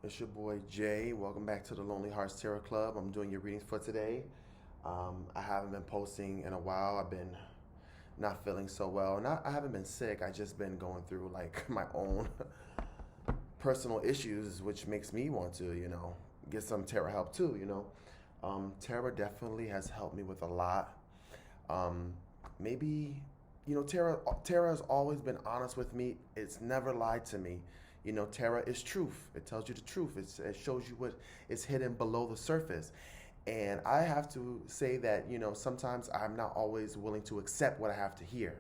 It's your boy Jay. Welcome back to the Lonely Hearts Tarot Club. I'm doing your readings for today. I haven't been posting in a while. I've been not feeling so well. Not I haven't been sick. I just been going through like my own personal issues, which makes me want to, get some tarot help too. Tarot definitely has helped me with a lot. Um, Maybe, Tara has always been honest with me. It's never lied to me. Tara is truth. It tells you the truth. It shows you what is hidden below the surface. And I have to say that, sometimes I'm not always willing to accept what I have to hear.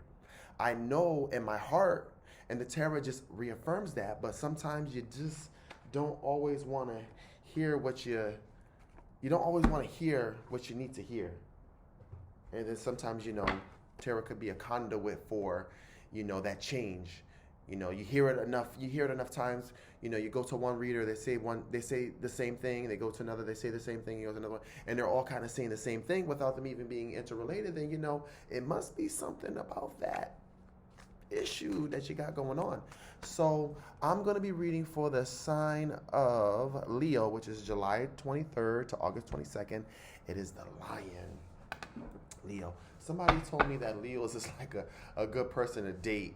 I know in my heart, and the Tara just reaffirms that, but sometimes you just don't always want to hear you don't always want to hear what you need to hear. And then sometimes, tarot could be a conduit for, that change. You hear it enough times. You go to one reader, they say the same thing. They go to another, they say the same thing. You go to another one, and they're all kind of saying the same thing without them even being interrelated. Then it must be something about that issue that you got going on. So I'm going to be reading for the sign of Leo, which is July 23rd to August 22nd. It is the lion. Leo. Somebody told me that Leo is just like a good person to date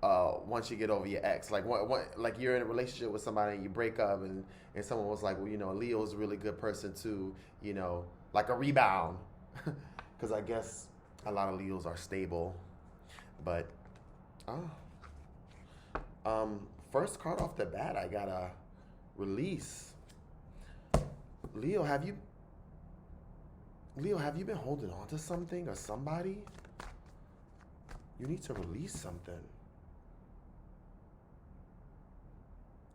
once you get over your ex. Like like you're in a relationship with somebody and you break up and someone was like, well, Leo's a really good person to, like a rebound. Because I guess a lot of Leos are stable. But, oh. First card off the bat, I got a release. Leo, have you been holding on to something or somebody? You need to release something.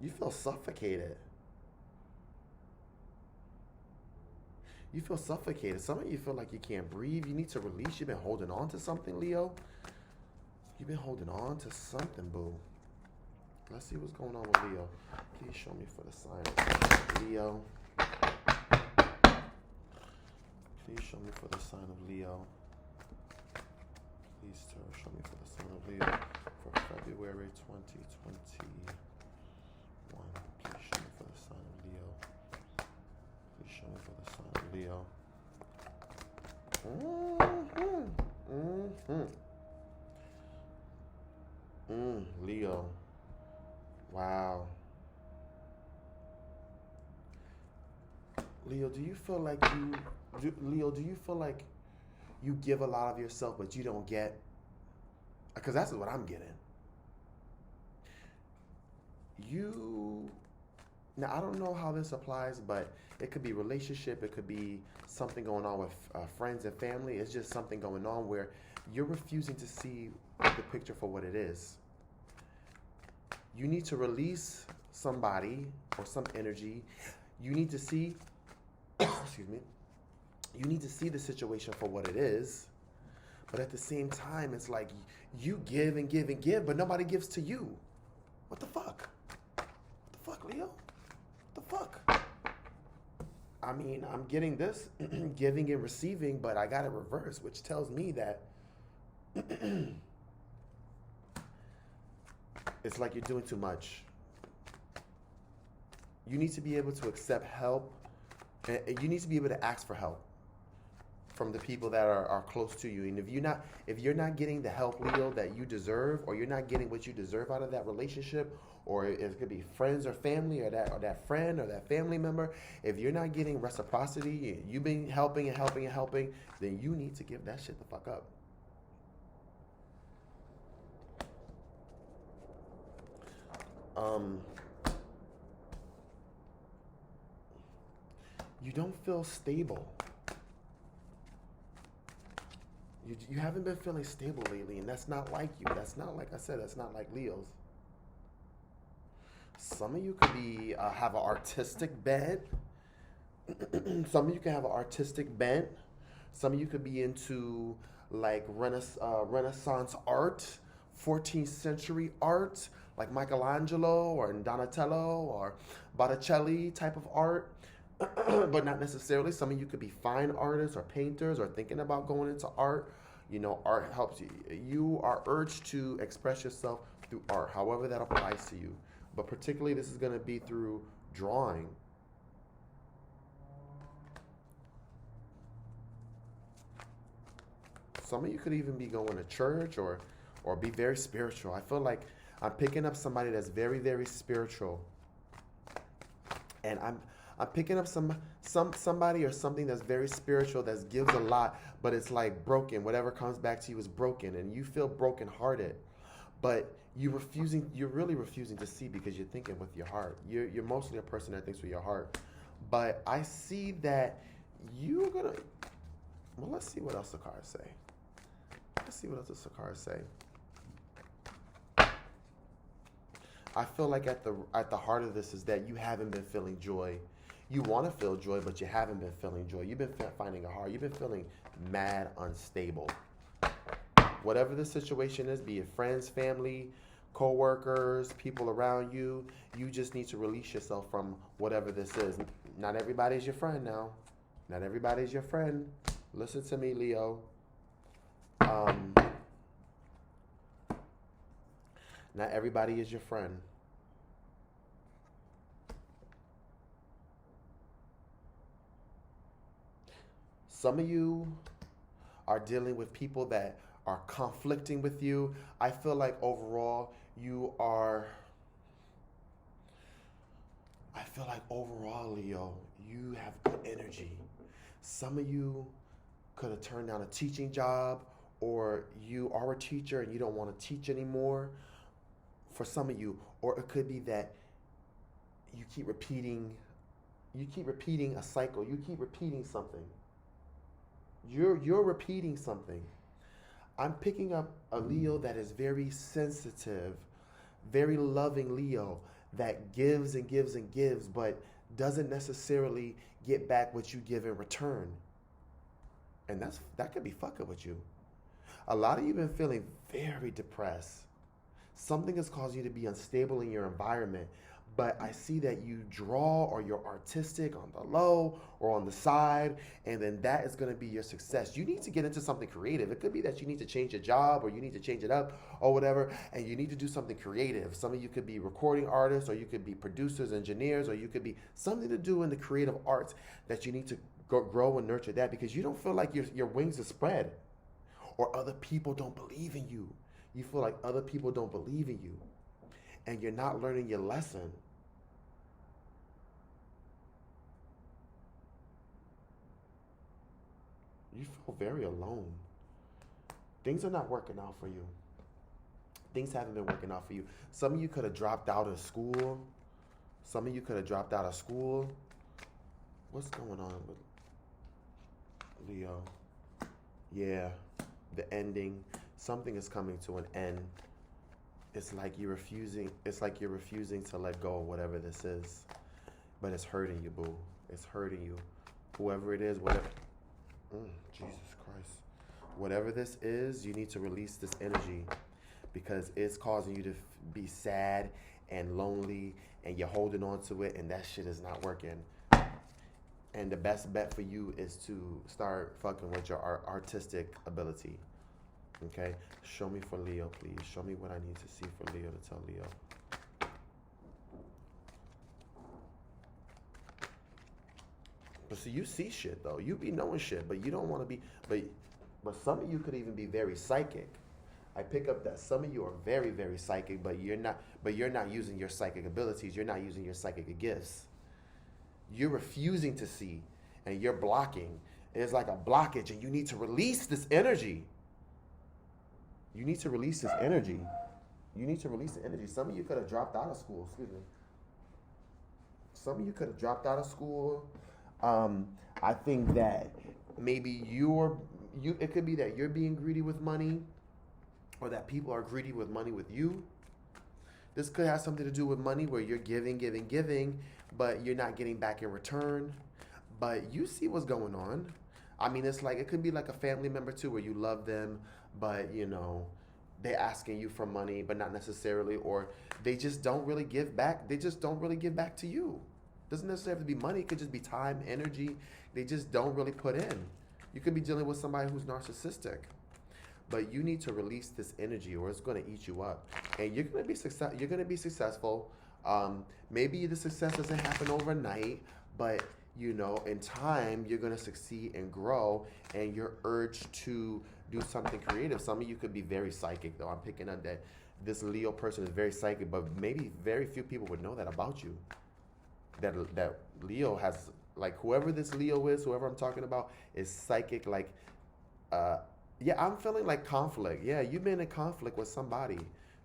You feel suffocated. You feel suffocated. Some of you feel like you can't breathe. You need to release. You've been holding on to something, Leo. You've been holding on to something, boo. Let's see what's going on with Leo. Please show me for the sign of Leo. Please show me for the sign of Leo. Please show me for the sign of Leo for February 2021. Please show me for the sign of Leo. Please show me for the sign of Leo. Leo. Wow. Leo, do you feel like you give a lot of yourself, but you don't get? Because that's what I'm getting. You Now I don't know how this applies, but it could be relationship, it could be something going on with friends and family. It's just something going on where you're refusing to see the picture for what it is. You need to release somebody or some energy. You need to see, excuse me, you need to see the situation for what it is. But at the same time, it's like you give and give and give, but nobody gives to you. What the fuck? What the fuck, Leo? What the fuck? I mean, I'm getting this, giving and receiving, but I got it reversed, which tells me that it's like you're doing too much. You need to be able to accept help, and you need to be able to ask for help from the people that are close to you. And if you're not getting the help, Leo, that you deserve, or you're not getting what you deserve out of that relationship, or it could be friends or family, or that friend or that family member, if you're not getting reciprocity, you've been helping and helping and helping, then you need to give that shit the fuck up. Um, you don't feel stable. You haven't been feeling stable lately, and that's not like you. That's not, like I said, that's not like Leo's. Some of you could be have an artistic bent. Some of you can have an artistic bent. Some of you could be into like Renaissance art, 14th century art, like Michelangelo or Donatello or Botticelli type of art. But not necessarily. Some of you could be fine artists or painters or thinking about going into art. Art helps you. You are urged to express yourself through art, however that applies to you. But particularly, this is going to be through drawing. Some of you could even be going to church or be very spiritual. I feel like I'm picking up somebody that's very, very spiritual. And I'm picking up somebody or something that's very spiritual, that gives a lot, but it's like broken. Whatever comes back to you is broken, and you feel brokenhearted. But you're really refusing to see because you're thinking with your heart. You're mostly a person that thinks with your heart. But I see that you're gonna, well, let's see what else the cards say. Let's see what else the cards say. I feel like at the heart of this is that you haven't been feeling joy. You want to feel joy, but you haven't been feeling joy. You've been finding it hard. You've been feeling mad, unstable. Whatever the situation is, be it friends, family, co-workers, people around you, you just need to release yourself from whatever this is. Not everybody's your friend now. Not everybody's your friend. Listen to me, Leo. Not everybody is your friend. Some of you are dealing with people that are conflicting with you. I feel like overall, Leo, you have good energy. Some of you could have turned down a teaching job, or you are a teacher and you don't want to teach anymore. For some of you, or it could be that you keep repeating a cycle. You keep repeating something. You're repeating something. I'm picking up a Leo that is very sensitive, very loving Leo that gives and gives and gives, but doesn't necessarily get back what you give in return. And that could be fucking with you. A lot of you have been feeling very depressed. Something has caused you to be unstable in your environment, but I see that you draw or you're artistic on the low or on the side, and then that is going to be your success. You need to get into something creative. It could be that you need to change your job or you need to change it up or whatever, and you need to do something creative. Some of you could be recording artists, or you could be producers, engineers, or you could be something to do in the creative arts that you need to grow and nurture that, because you don't feel like your wings are spread, or other people don't believe in you. You feel like other people don't believe in you, and you're not learning your lesson. You feel very alone. Things are not working out for you. Things haven't been working out for you. Some of you could have dropped out of school. What's going on with Leo? Yeah, the ending. Something is coming to an end. It's like you're refusing to let go of whatever this is. But it's hurting you, boo. It's hurting you. Whoever it is, whatever. Jesus Christ. Whatever this is, you need to release this energy, because it's causing you to be sad and lonely, and you're holding on to it, and that shit is not working. And the best bet for you is to start fucking with your artistic ability. Okay? Show me for Leo, please. Show me what I need to see for Leo to tell Leo. But see, you see shit though. You be knowing shit, but you don't want to be. But some of you could even be very psychic. I pick up that some of you are very, very psychic, but you're not. But you're not using your psychic abilities. You're not using your psychic gifts. You're refusing to see, and you're blocking. It's like a blockage, and you need to release this energy. You need to release this energy. You need to release the energy. Some of you could have dropped out of school. Excuse me. Some of you could have dropped out of school. I think that maybe it could be that you're being greedy with money, or that people are greedy with money with you. This could have something to do with money, where you're giving, but you're not getting back in return. But you see what's going on. I mean, it's like, it could be like a family member too, where you love them, but they're asking you for money, but not necessarily, or they just don't really give back. They just don't really give back to you. Doesn't necessarily have to be money. It could just be time, energy. They just don't really put in. You could be dealing with somebody who's narcissistic, but you need to release this energy, or it's going to eat you up. And you're going to be successful. Maybe the success doesn't happen overnight, but in time, you're going to succeed and grow, and your urge to do something creative. Some of you could be very psychic, though. I'm picking up that this Leo person is very psychic, but maybe very few people would know that about you. That Leo has, like, whoever this Leo is, whoever I'm talking about, is psychic. Like, yeah, I'm feeling like conflict. Yeah, you've been in conflict with somebody,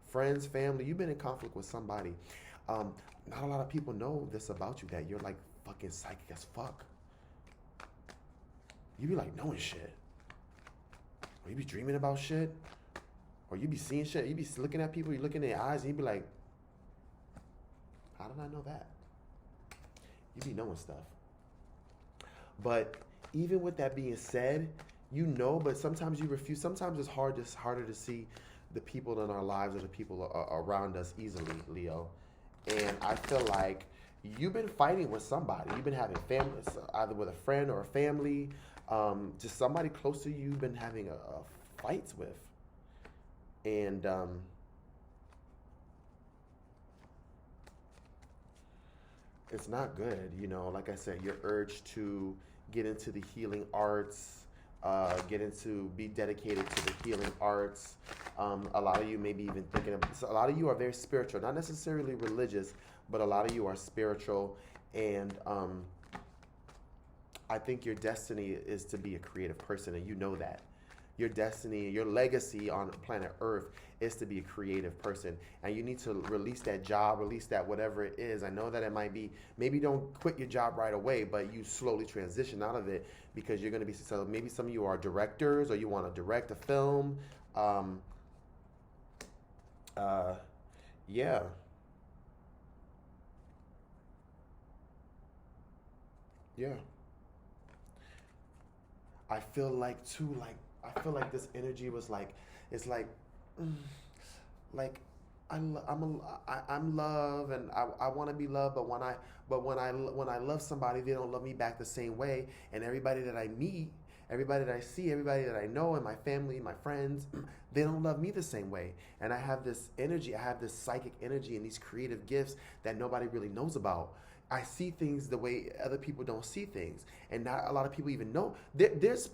friends, family. You've been in conflict with somebody. Um, Not a lot of people know this about you, that you're like fucking psychic as fuck. You be like knowing shit, or you be dreaming about shit, or you be seeing shit. You be looking at people, you look in their eyes, and you be like, how did I know that? You be knowing stuff. But even with that being said, but sometimes you refuse. Sometimes it's harder to see the people in our lives or the people around us easily, Leo. And I feel like you've been fighting with somebody. You've been having family, either with a friend or a family, just somebody close to you. You've been having a fights with, and it's not good. Like I said, your urge to get into the healing arts, be dedicated to the healing arts. A lot of you maybe even thinking of, so a lot of you are very spiritual, not necessarily religious, but a lot of you are spiritual. And I think your destiny is to be a creative person, and you know that. Your destiny, your legacy on planet Earth is to be a creative person. And you need to release that job, release that whatever it is. I know that it might be, maybe don't quit your job right away, but you slowly transition out of it because you're going to be successful. Maybe some of you are directors, or you want to direct a film. Yeah. Yeah. I feel like too, like, I feel like this energy was like, it's like, mm, like I'm love, and I want to be loved, but when I love somebody, they don't love me back the same way. And everybody that I meet, everybody that I see, everybody that I know, and my family, my friends, they don't love me the same way. And I have this energy, I have this psychic energy and these creative gifts that nobody really knows about. I see things the way other people don't see things, and not a lot of people even know. There's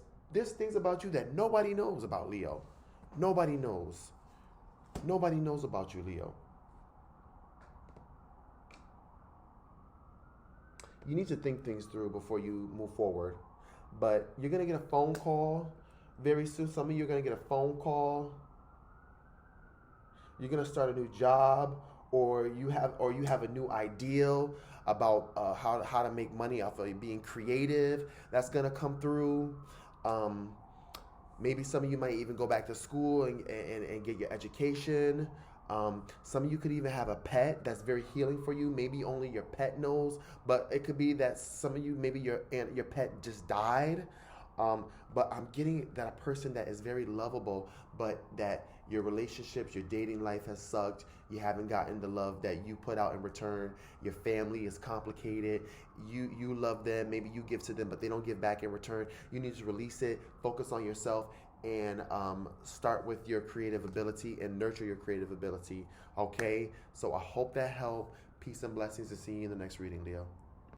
things about you that nobody knows about, Leo. Nobody knows. Nobody knows about you, Leo. You need to think things through before you move forward. But you're gonna get a phone call very soon. Some of you are gonna get a phone call. You're gonna start a new job, or you have a new ideal about how to make money off of being creative. That's gonna come through. Um, Maybe some of you might even go back to school and get your education. Some of you could even have a pet that's very healing for you. Maybe only your pet knows, but it could be that some of you, maybe your pet just died. But I'm getting that a person that is very lovable, but that your relationships, your dating life has sucked. You haven't gotten the love that you put out in return. Your family is complicated. You love them, maybe you give to them, but they don't give back in return. You need to release it, focus on yourself, and start with your creative ability and nurture your creative ability. Okay, so I hope that helped. Peace and blessings, and see you in the next reading, Leo.